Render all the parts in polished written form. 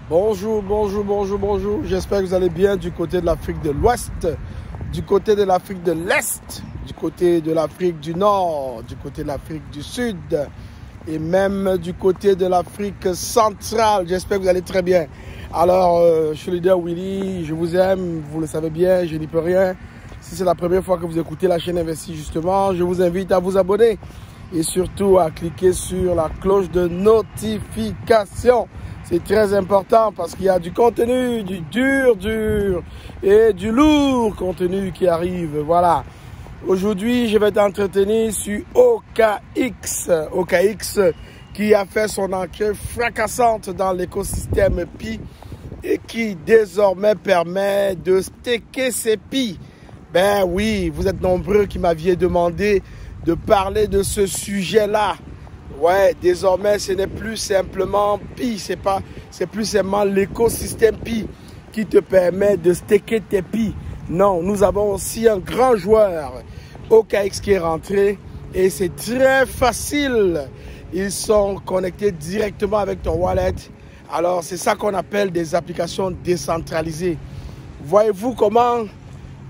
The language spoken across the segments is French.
Bonjour, bonjour, bonjour, bonjour. J'espère que vous allez bien du côté de l'Afrique de l'Ouest, du côté de l'Afrique de l'Est, du côté de l'Afrique du Nord, du côté de l'Afrique du Sud et même du côté de l'Afrique centrale. J'espère que vous allez très bien. Alors, je suis le leader Willy, je vous aime, vous le savez bien, je n'y peux rien. Si c'est la première fois que vous écoutez la chaîne Investi justement, je vous invite à vous abonner et surtout à cliquer sur la cloche de notification. C'est très important parce qu'il y a du contenu, du dur et du lourd contenu qui arrive. Voilà. Aujourd'hui, je vais t'entretenir sur OKX. OKX qui a fait son entrée fracassante dans l'écosystème Pi et qui désormais permet de staker ses Pi. Ben oui, vous êtes nombreux qui m'aviez demandé de parler de ce sujet-là. Ouais, désormais, ce n'est plus simplement Pi, c'est plus simplement l'écosystème Pi qui te permet de staker tes Pi. Non, nous avons aussi un grand joueur, OKX, qui est rentré et c'est très facile. Ils sont connectés directement avec ton wallet. Alors, c'est ça qu'on appelle des applications décentralisées. Voyez-vous comment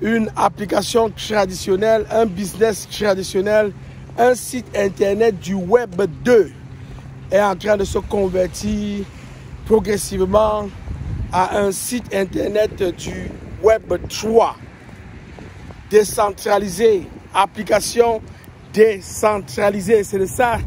une application traditionnelle, un business traditionnel, un site internet du Web 2 est en train de se convertir progressivement à un site internet du Web 3. Décentralisé, application décentralisée. C'est de ça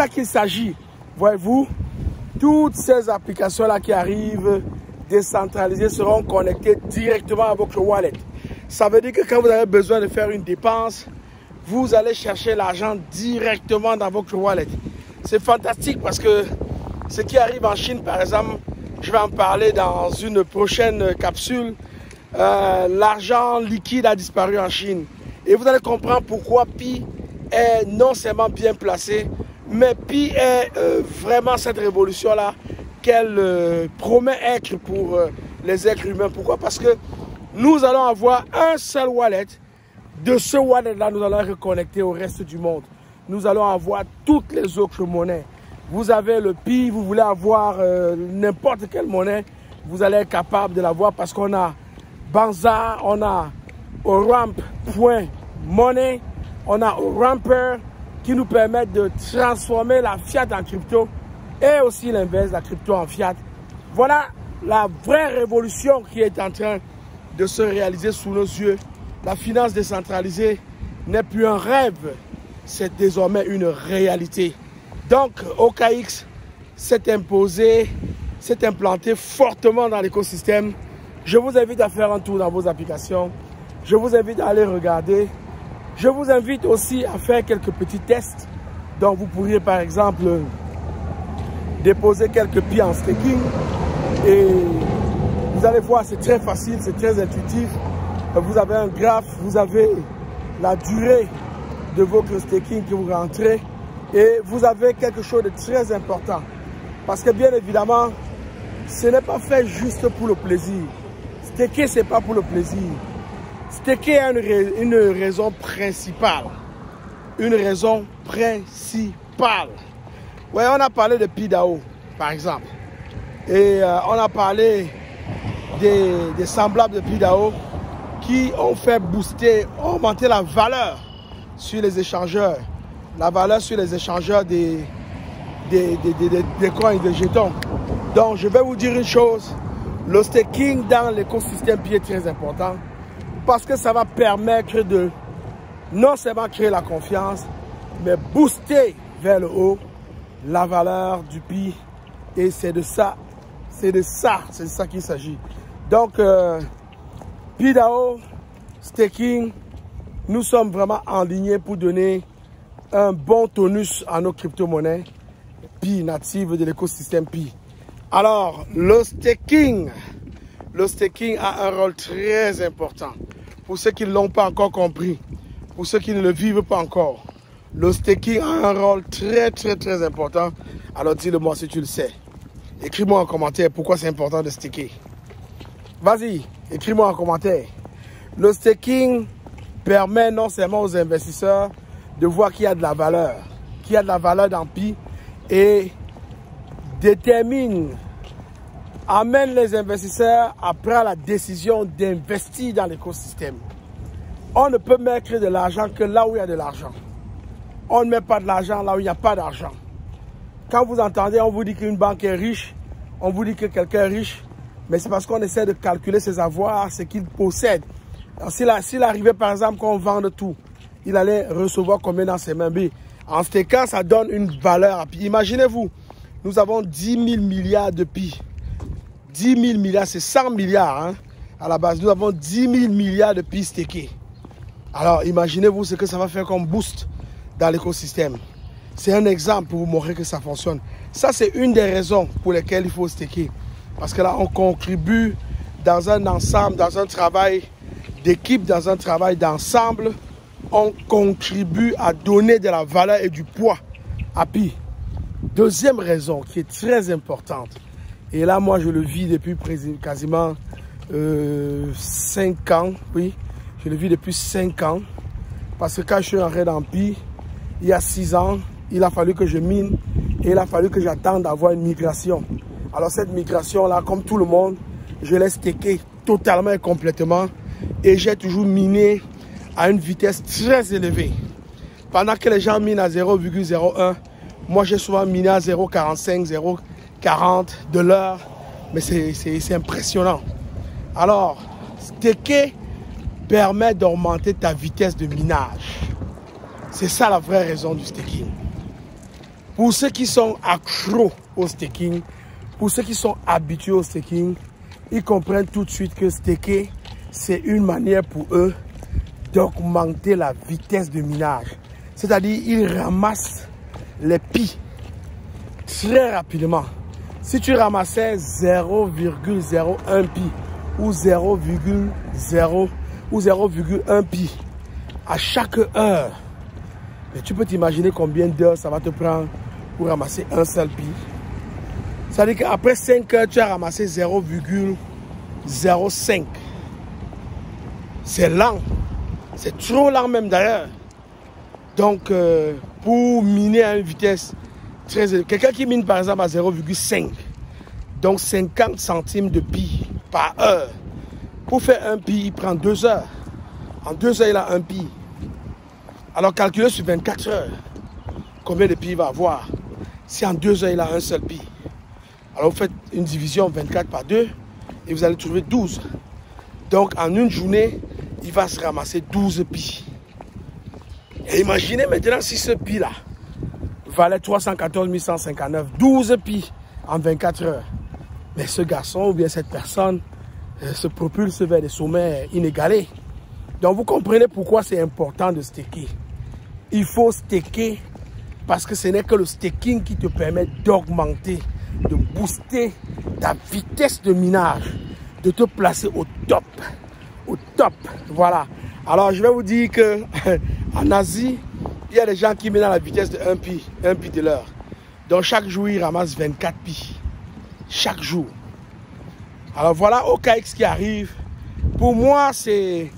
qu'il s'agit. Voyez-vous, toutes ces applications-là qui arrivent décentralisées seront connectées directement à votre wallet. Ça veut dire que quand vous avez besoin de faire une dépense, vous allez chercher l'argent directement dans votre wallet. C'est fantastique parce que ce qui arrive en Chine, par exemple, je vais en parler dans une prochaine capsule. L'argent liquide a disparu en Chine. Et vous allez comprendre pourquoi Pi est non seulement bien placé, mais Pi est vraiment cette révolution-là qu'elle promet être pour les êtres humains. Pourquoi? Parce que nous allons avoir un seul wallet. De ce wallet-là, nous allons reconnecter au reste du monde. Nous allons avoir toutes les autres monnaies. Vous avez le Pi, vous voulez avoir n'importe quelle monnaie, vous allez être capable de l'avoir parce qu'on a Banza, on a Oramp.money, on a Oramper qui nous permettent de transformer la fiat en crypto et aussi l'inverse, la crypto en fiat. Voilà la vraie révolution qui est en train de se réaliser sous nos yeux. La finance décentralisée n'est plus un rêve, c'est désormais une réalité. Donc, OKX s'est imposé, s'est implanté fortement dans l'écosystème. Je vous invite à faire un tour dans vos applications. Je vous invite à aller regarder. Je vous invite aussi à faire quelques petits tests. Donc, vous pourriez par exemple déposer quelques Pi en staking. Et vous allez voir, c'est très facile, c'est très intuitif. Vous avez un graphe, vous avez la durée de votre staking que vous rentrez et vous avez quelque chose de très important. Parce que bien évidemment, ce n'est pas fait juste pour le plaisir. Staker, ce n'est pas pour le plaisir. Staker a une raison principale. Une raison principale. Ouais, on a parlé de PiDAO, par exemple. Et on a parlé des semblables de PiDAO qui ont fait booster, ont augmenté la valeur sur les échangeurs. La valeur sur les échangeurs des coins et des jetons. Donc, je vais vous dire une chose. Le staking dans l'écosystème Pi est très important parce que ça va permettre de non seulement créer la confiance, mais booster vers le haut la valeur du Pi. Et c'est de ça qu'il s'agit. Donc, PiDAO, staking, nous sommes vraiment en ligne pour donner un bon tonus à nos crypto-monnaies Pi natives de l'écosystème Pi. Alors, le staking a un rôle très important. Pour ceux qui ne l'ont pas encore compris, pour ceux qui ne le vivent pas encore, le staking a un rôle très important. Alors, dis-le-moi si tu le sais. Écris-moi en commentaire pourquoi c'est important de staker. Vas-y, écris-moi en commentaire. Le staking permet non seulement aux investisseurs de voir qu'il y a de la valeur, dans Pi et détermine amène les investisseurs à prendre la décision d'investir dans l'écosystème. On ne peut mettre de l'argent que là où il y a de l'argent. On ne met pas de l'argent là où il n'y a pas d'argent. Quand vous entendez, on vous dit qu'une banque est riche, on vous dit que quelqu'un est riche, mais c'est parce qu'on essaie de calculer ses avoirs, ce qu'il possède. S'il arrivait par exemple qu'on vende tout, il allait recevoir combien dans ses mains? En ce cas, ça donne une valeur à pi. Imaginez-vous, nous avons 10 000 milliards de pi. 10 000 milliards, c'est 100 milliards hein, à la base. Nous avons 10 000 milliards de pi stakés. Alors, imaginez-vous ce que ça va faire comme boost dans l'écosystème. C'est un exemple pour vous montrer que ça fonctionne. Ça, c'est une des raisons pour lesquelles il faut staker. Parce que là, on contribue dans un ensemble, dans un travail d'équipe, dans un travail d'ensemble. On contribue à donner de la valeur et du poids à Pi. Deuxième raison qui est très importante. Et là, moi, je le vis depuis quasiment 5 ans. Oui, je le vis depuis 5 ans. Parce que quand je suis entré dans Pi, il y a 6 ans, il a fallu que je mine et il a fallu que j'attende d'avoir une migration. Alors cette migration-là, comme tout le monde, je l'ai stacké totalement et complètement et j'ai toujours miné à une vitesse très élevée. Pendant que les gens minent à 0,01, moi j'ai souvent miné à 0,45, 0,40 de l'heure, mais c'est impressionnant. Alors, stacker permet d'augmenter ta vitesse de minage. C'est ça la vraie raison du staking. Pour ceux qui sont accros au staking, pour ceux qui sont habitués au staking, ils comprennent tout de suite que staker, c'est une manière pour eux d'augmenter la vitesse de minage. C'est-à-dire, ils ramassent les pi très rapidement. Si tu ramassais 0,01 pi ou 0,0 ou 0,1 pi à chaque heure, mais tu peux t'imaginer combien d'heures ça va te prendre pour ramasser un seul pi. C'est-à-dire qu'après 5 heures, tu as ramassé 0,05. C'est lent. C'est trop lent même d'ailleurs. Donc, pour miner à une vitesse très élevée, quelqu'un qui mine par exemple à 0,5, donc 50 centimes de pi par heure. Pour faire un pi, il prend 2 heures. En 2 heures, il a un pi. Alors, calculez sur 24 heures combien de pi il va avoir. Si en 2 heures, il a un seul pi. Alors, vous faites une division 24 par 2 et vous allez trouver 12. Donc, en une journée, il va se ramasser 12 pi. Et imaginez maintenant si ce pi-là valait 314 159, 12 pi en 24 heures. Mais ce garçon ou bien cette personne se propulse vers des sommets inégalés. Donc, vous comprenez pourquoi c'est important de staker. Il faut staker parce que ce n'est que le staking qui te permet d'augmenter, de booster ta vitesse de minage, de te placer au top. Au top, voilà. Alors, je vais vous dire que en Asie, il y a des gens qui minent à la vitesse de 1 pi de l'heure. Donc, chaque jour, ils ramassent 24 pi. Chaque jour. Alors, voilà OKX qui arrive. Pour moi, c'est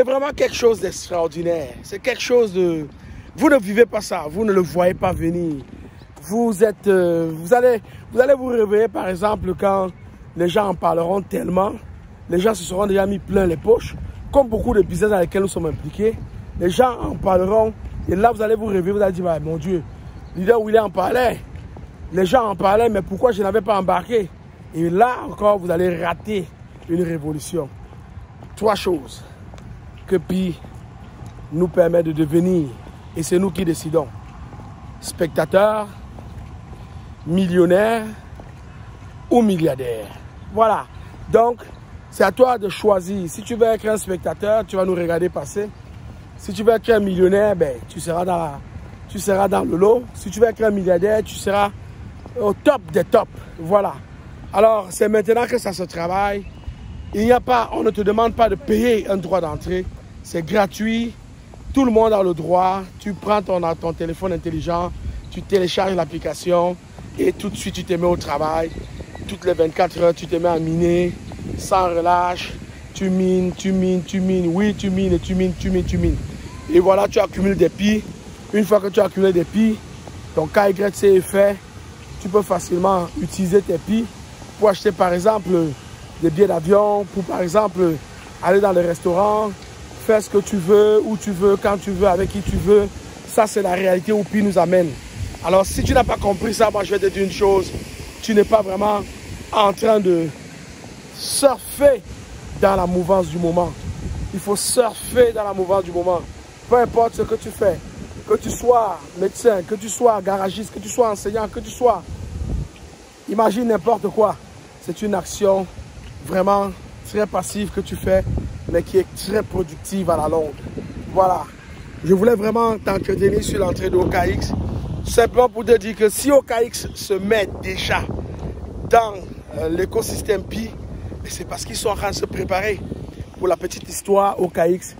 vraiment quelque chose d'extraordinaire. C'est quelque chose de... Vous ne vivez pas ça, vous ne le voyez pas venir. Vous allez vous réveiller par exemple quand les gens en parleront tellement. Les gens se seront déjà mis plein les poches. Comme beaucoup de business dans lesquels nous sommes impliqués. Les gens en parleront et là vous allez vous réveiller, vous allez dire bah, mon Dieu, leader William en parlait. Les gens en parlaient mais pourquoi je n'avais pas embarqué? Et là encore vous allez rater une révolution. 3 choses que Pi nous permet de devenir, et c'est nous qui décidons. Spectateurs, millionnaires ou milliardaires. Voilà. Donc, c'est à toi de choisir. Si tu veux être un spectateur, tu vas nous regarder passer. Si tu veux être un millionnaire, ben, tu seras dans le lot. Si tu veux être un milliardaire, tu seras au top des tops. Voilà. Alors, c'est maintenant que ça se travaille. On ne te demande pas de payer un droit d'entrée. C'est gratuit. Tout le monde a le droit. Tu prends ton téléphone intelligent, tu télécharges l'application et tout de suite, tu te mets au travail. Toutes les 24 heures, tu te mets à miner sans relâche. Tu mines. Oui, tu mines et tu mines. Et voilà, tu accumules des pi. Une fois que tu as accumulé des pi, ton KYC est fait. Tu peux facilement utiliser tes pi pour acheter par exemple des billets d'avion, pour par exemple aller dans les restaurants, faire ce que tu veux, où tu veux, quand tu veux, avec qui tu veux. Ça, c'est la réalité où Pi nous amène. Alors, si tu n'as pas compris ça, moi, je vais te dire une chose. Tu n'es pas vraiment en train de surfer dans la mouvance du moment. Il faut surfer dans la mouvance du moment. Peu importe ce que tu fais, que tu sois médecin, que tu sois garagiste, que tu sois enseignant, que tu sois... Imagine n'importe quoi. C'est une action vraiment très passive que tu fais, mais qui est très productive à la longue. Voilà. Je voulais vraiment t'entretenir sur l'entrée de OKX, simplement pour te dire que si OKX se met déjà dans l'écosystème Pi, c'est parce qu'ils sont en train de se préparer. Pour la petite histoire, OKX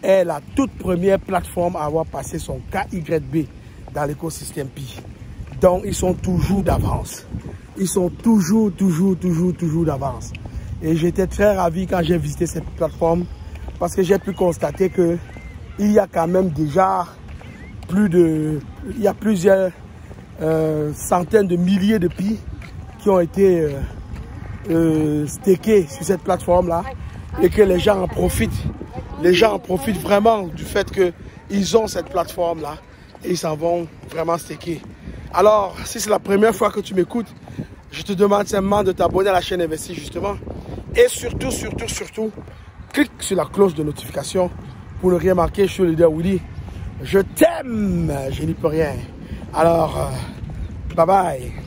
est la toute première plateforme à avoir passé son KYB dans l'écosystème Pi. Donc, ils sont toujours d'avance. Ils sont toujours d'avance. Et j'étais très ravi quand j'ai visité cette plateforme parce que j'ai pu constater que il y a quand même déjà plusieurs centaines de milliers de Pi qui ont été stakés sur cette plateforme-là et que les gens en profitent. Les gens en profitent vraiment du fait qu'ils ont cette plateforme-là et ils s'en vont vraiment staker. Alors, si c'est la première fois que tu m'écoutes, je te demande simplement de t'abonner à la chaîne Investis justement. Et surtout, clique sur la cloche de notification pour ne rien manquer. Je suis le leader Willy. Je t'aime, je n'y peux rien. Alors, bye bye.